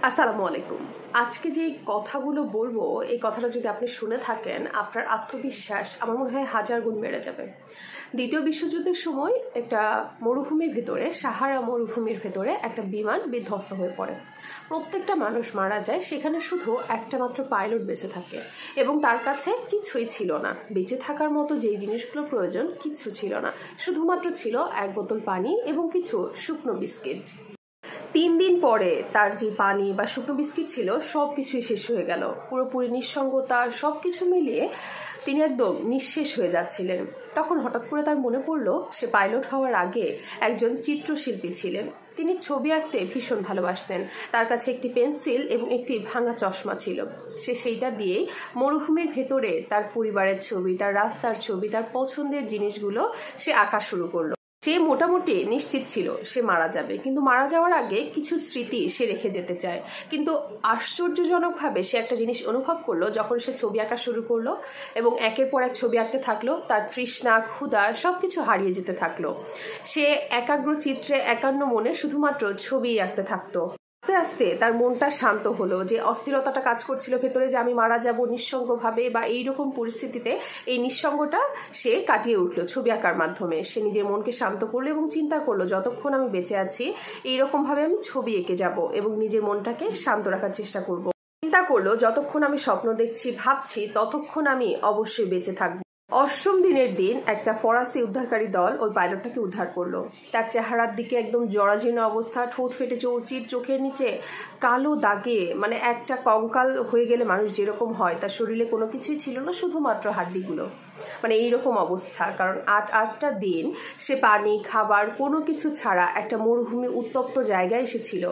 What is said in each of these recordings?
আসসালামু আলাইকুম। আজকে যে কথাগুলো বলবো, এই কথাটা যদি আপনি শুনে থাকেন, আপনার আত্মবিশ্বাস আমার মনে হয় 1000 গুণ বেড়ে যাবে। দ্বিতীয় বিশ্বযুদ্ধের সময় একটা মরুভূমির ভেতরে, সাহারা মরুভূমির ভেতরে একটা বিমান বিধ্বস্ত হয়ে পড়ে। প্রত্যেকটা মানুষ মারা যায়, সেখানে শুধু একটা মাত্র পাইলট বেঁচে থাকে এবং তার কাছে কিছুই ছিল না। বেঁচে থাকার মতো যেই জিনিসগুলো প্রয়োজন কিছু ছিল না, শুধুমাত্র ছিল এক বোতল পানি এবং কিছু শুকনো বিস্কিট। 3 দিন পরে তার যে পানি বা শুকনো বিস্কিট ছিল সব কিছুই শেষ হয়ে গেল। পুরোপুরি নিঃসঙ্গতা, সব কিছু মিলিয়ে তিনি একদম নিঃশেষ হয়ে যাচ্ছিলেন। তখন হঠাৎ করে তার মনে পড়লো সে পাইলট হওয়ার আগে একজন চিত্রশিল্পী ছিলেন। তিনি ছবি আঁকতে ভীষণ ভালোবাসতেন। তার কাছে একটি পেন্সিল এবং একটি ভাঙা চশমা ছিল। সে সেইটা দিয়েই মরুভূমির ভেতরে তার পরিবারের ছবি, তার রাস্তার ছবি, তার পছন্দের জিনিসগুলো সে আঁকা শুরু করলো। সে মোটামুটি নিশ্চিত ছিল সে মারা যাবে, কিন্তু মারা যাওয়ার আগে কিছু স্মৃতি সে রেখে যেতে চায়। কিন্তু আশ্চর্যজনকভাবে সে একটা জিনিস অনুভব করলো, যখন সে ছবি আঁকা শুরু করলো এবং একের পর এক ছবি আঁকতে থাকলো, তার তৃষ্ণা, ক্ষুধা সবকিছু হারিয়ে যেতে থাকলো। সে একাগ্র চিত্রে, একান্ন মনে শুধুমাত্র ছবি আঁকতে থাকতো। আস্তে আস্তে তার মনটা শান্ত হলো। যে অস্থিরতাটা কাজ করছিল ভেতরে, যে আমি মারা যাব নিঃসঙ্গভাবে বা এইরকম পরিস্থিতিতে, এই নিঃসঙ্গটা সে কাটিয়ে উঠলো ছবি আঁকার মাধ্যমে। সে নিজের মনকে শান্ত করলো এবং চিন্তা করলো, যতক্ষণ আমি বেঁচে আছি এইরকম ভাবে আমি ছবি এঁকে যাব এবং নিজের মনটাকে শান্ত রাখার চেষ্টা করব। চিন্তা করলো, যতক্ষণ আমি স্বপ্ন দেখছি, ভাবছি, ততক্ষণ আমি অবশ্যই বেঁচে থাকবো। 8ম দিনের দিন একটা ফরাসি উদ্ধারকারী দল ওই পাইলটটাকে উদ্ধার করলো। তার চেহারার দিকে একদম জরাজীর্ণ অবস্থা, ঠোঁট ফেটে চৌচির, চোখের নিচে কালো দাগে, মানে একটা কঙ্কাল হয়ে গেলে মানুষ যেরকম হয়, তার শরীরে কোনো কিছুই ছিল না, শুধুমাত্র হাড্ডিগুলো। মানে এইরকম অবস্থা। কারণ 8টা দিন সে পানি, খাবার কোনো কিছু ছাড়া একটা মরুভূমি উত্তপ্ত জায়গায় সে ছিল।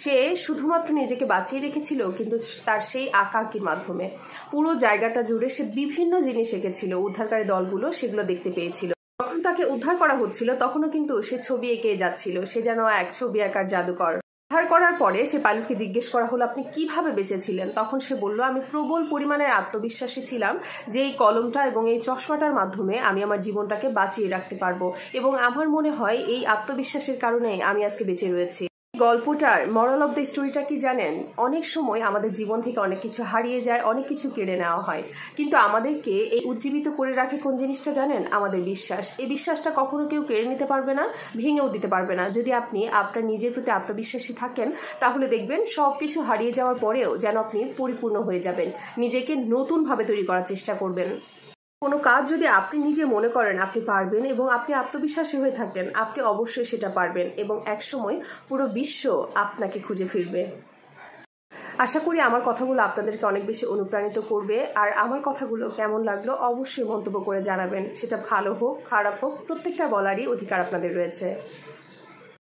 সে শুধুমাত্র নিজেকে বাঁচিয়ে রেখেছিল, কিন্তু তার সেই আঁকাআঁকির মাধ্যমে পুরো জায়গাটা জুড়ে সে বিভিন্ন জিনিস এঁকেছিল। উদ্ধারকারী দলগুলো সেগুলো দেখতে পেয়েছিল। যখন তাকে উদ্ধার করা হচ্ছিল তখনও কিন্তু সে ছবি এঁকে যাচ্ছিল। সে যেন এক ছবি আঁকার জাদুকর। উদ্ধার করার পরে সে পাইলটকে জিজ্ঞেস করা হলো, আপনি কিভাবে বেঁচেছিলেন? তখন সে বলল, আমি প্রবল পরিমাণে আত্মবিশ্বাসী ছিলাম যে এই কলমটা এবং এই চশমাটার মাধ্যমে আমি আমার জীবনটাকে বাঁচিয়ে রাখতে পারবো, এবং আমার মনে হয় এই আত্মবিশ্বাসের কারণে আমি আজকে বেঁচে রয়েছি। গল্পটার মরাল অফ দ্য স্টোরিটা কি জানেন? অনেক সময় আমাদের জীবন থেকে অনেক কিছু হারিয়ে যায়, অনেক কিছু কেড়ে নেওয়া হয়, কিন্তু আমাদেরকে এই উজ্জীবিত করে রাখে কোন জিনিসটা জানেন? আমাদের বিশ্বাস। এই বিশ্বাসটা কখনো কেউ কেড়ে নিতে পারবে না, ভেঙেও দিতে পারবে না। যদি আপনি আপনার নিজের প্রতি আত্মবিশ্বাসী থাকেন, তাহলে দেখবেন সব কিছু হারিয়ে যাওয়ার পরেও যেন আপনি পরিপূর্ণ হয়ে যাবেন, নিজেকে নতুনভাবে তৈরি করার চেষ্টা করবেন। কোনো কাজ যদি আপনি নিজে মনে করেন আপনি পারবেন এবং আপনি আত্মবিশ্বাসী হয়ে থাকেন, আপনি অবশ্যই সেটা পারবেন এবং একসময় পুরো বিশ্ব আপনাকে খুঁজে ফিরবে। আশা করি আমার কথাগুলো আপনাদেরকে অনেক বেশি অনুপ্রাণিত করবে। আর আমার কথাগুলো কেমন লাগলো অবশ্যই মন্তব্য করে জানাবেন। সেটা ভালো হোক, খারাপ হোক, প্রত্যেকটা বলারই অধিকার আপনাদের রয়েছে।